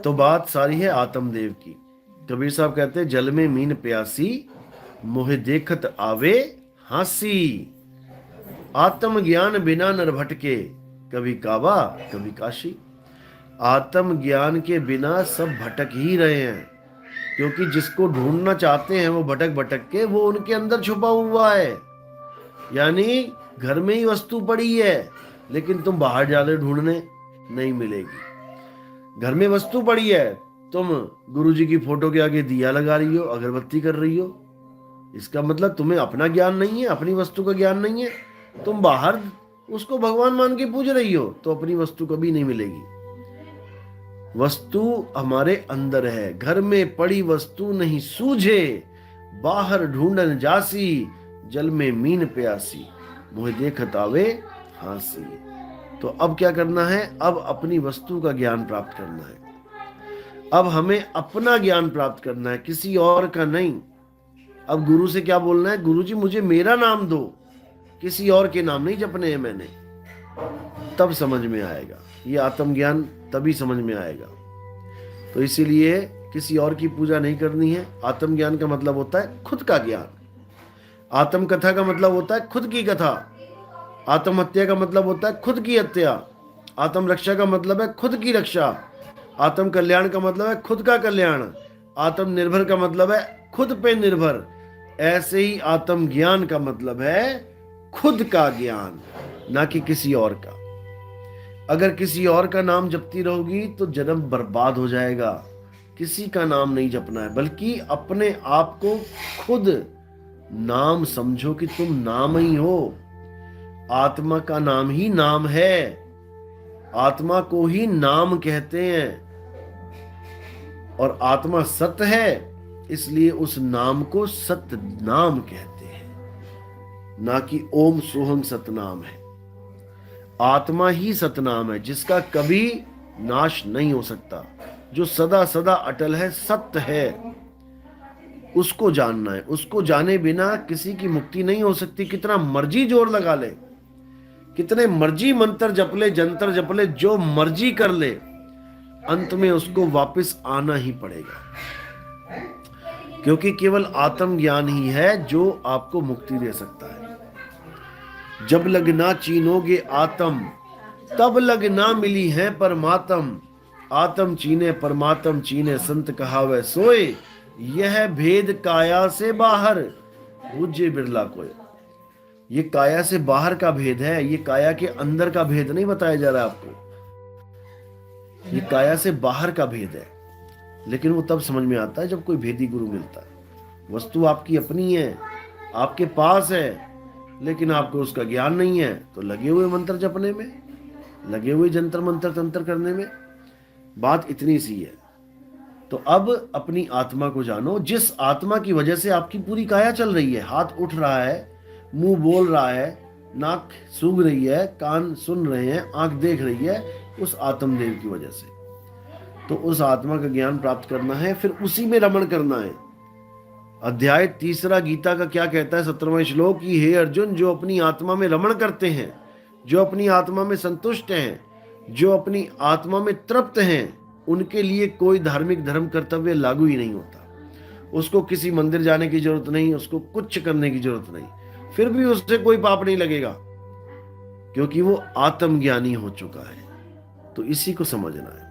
तो बात सारी है आत्मदेव की। कबीर साहब कहते हैं, जल में मीन प्यासी, मोहे देखत आवे हासी। आत्म ज्ञान बिना नर भटके, कभी काबा कभी काशी। आत्म ज्ञान के बिना सब भटक ही रहे हैं, क्योंकि जिसको ढूंढना चाहते हैं वो भटक भटक के, वो उनके अंदर छुपा हुआ है। यानी घर में ही वस्तु पड़ी है, लेकिन तुम बाहर जा रहे ढूंढने, नहीं मिलेगी। घर में वस्तु पड़ी है, तुम गुरुजी की फोटो के आगे दिया लगा रही हो, अगरबत्ती कर रही हो, इसका मतलब तुम्हें अपना ज्ञान नहीं है, अपनी वस्तु का ज्ञान नहीं है। तुम बाहर उसको भगवान मान के पूज रही हो, तो अपनी वस्तु कभी नहीं मिलेगी। वस्तु हमारे अंदर है। घर में पड़ी वस्तु नहीं सूझे, बाहर ढूंढन जासी। जल में मीन प्यासी, मुझे देखत आवे हासी। तो अब क्या करना है? अब अपनी वस्तु का ज्ञान प्राप्त करना है। अब हमें अपना ज्ञान प्राप्त करना है, किसी और का नहीं। अब गुरु से क्या बोलना है? गुरु जी मुझे मेरा नाम दो, किसी और के नाम नहीं जपने हैं मैंने। तब समझ में आएगा ये आत्मज्ञान, तभी समझ में आएगा। तो इसीलिए किसी और की पूजा नहीं करनी है। आत्मज्ञान का मतलब होता है खुद का ज्ञान। आत्म कथा का मतलब होता है खुद की कथा। आत्महत्या का मतलब होता है खुद की हत्या। आत्म रक्षा का मतलब है खुद की रक्षा। आत्म कल्याण का मतलब है खुद का कल्याण। आत्मनिर्भर का मतलब है खुद पे निर्भर। ऐसे ही आत्म ज्ञान का मतलब है खुद का ज्ञान, ना कि किसी और का। अगर किसी और का नाम जपती रहोगी तो जन्म बर्बाद हो जाएगा। किसी का नाम नहीं जपना है, बल्कि अपने आप को खुद नाम समझो कि तुम नाम ही हो। आत्मा का नाम ही नाम है। आत्मा को ही नाम कहते हैं, और आत्मा सत्य है, इसलिए उस नाम को सत्य नाम कहते हैं, ना कि ओम सोहम सतनाम है। आत्मा ही सतनाम है, जिसका कभी नाश नहीं हो सकता, जो सदा सदा अटल है, सत्य है। उसको जानना है। उसको जाने बिना किसी की मुक्ति नहीं हो सकती। कितना मर्जी जोर लगा ले, कितने मर्जी मंत्र जप ले, जंतर जप ले, जो मर्जी कर ले, अंत में उसको वापस आना ही पड़ेगा। क्योंकि केवल आत्मज्ञान ही है जो आपको मुक्ति दे सकता है। जब लगना चीनोगे आत्म, तब लगना मिली है परमात्म। आत्म चीने परमात्म चीने, संत कहावे सोए, यह भेद काया से बाहर पूज्य बिरला कोय। ये काया से बाहर का भेद है, ये काया के अंदर का भेद नहीं बताया जा रहा है आपको। ये काया से बाहर का भेद है, लेकिन वो तब समझ में आता है जब कोई भेदी गुरु मिलता है। वस्तु आपकी अपनी है, आपके पास है, लेकिन आपको उसका ज्ञान नहीं है, तो लगे हुए मंत्र जपने में, लगे हुए जंतर मंत्र तंत्र करने में। बात इतनी सी है। तो अब अपनी आत्मा को जानो, जिस आत्मा की वजह से आपकी पूरी काया चल रही है। हाथ उठ रहा है, मुंह बोल रहा है, नाक सूंघ रही है, कान सुन रहे हैं, आंख देख रही है, उस आत्मदेव की वजह से। तो उस आत्मा का ज्ञान प्राप्त करना है, फिर उसी में रमण करना है। अध्याय 3 गीता का क्या कहता है? 17वां श्लोक की, हे अर्जुन, जो अपनी आत्मा में रमण करते हैं, जो अपनी आत्मा में संतुष्ट हैं, जो अपनी आत्मा में तृप्त हैं, उनके लिए कोई धार्मिक धर्म कर्तव्य लागू ही नहीं होता। उसको किसी मंदिर जाने की जरूरत नहीं, उसको कुछ करने की जरूरत नहीं, फिर भी उससे कोई पाप नहीं लगेगा, क्योंकि वो आत्मज्ञानी हो चुका है। तो इसी को समझना है।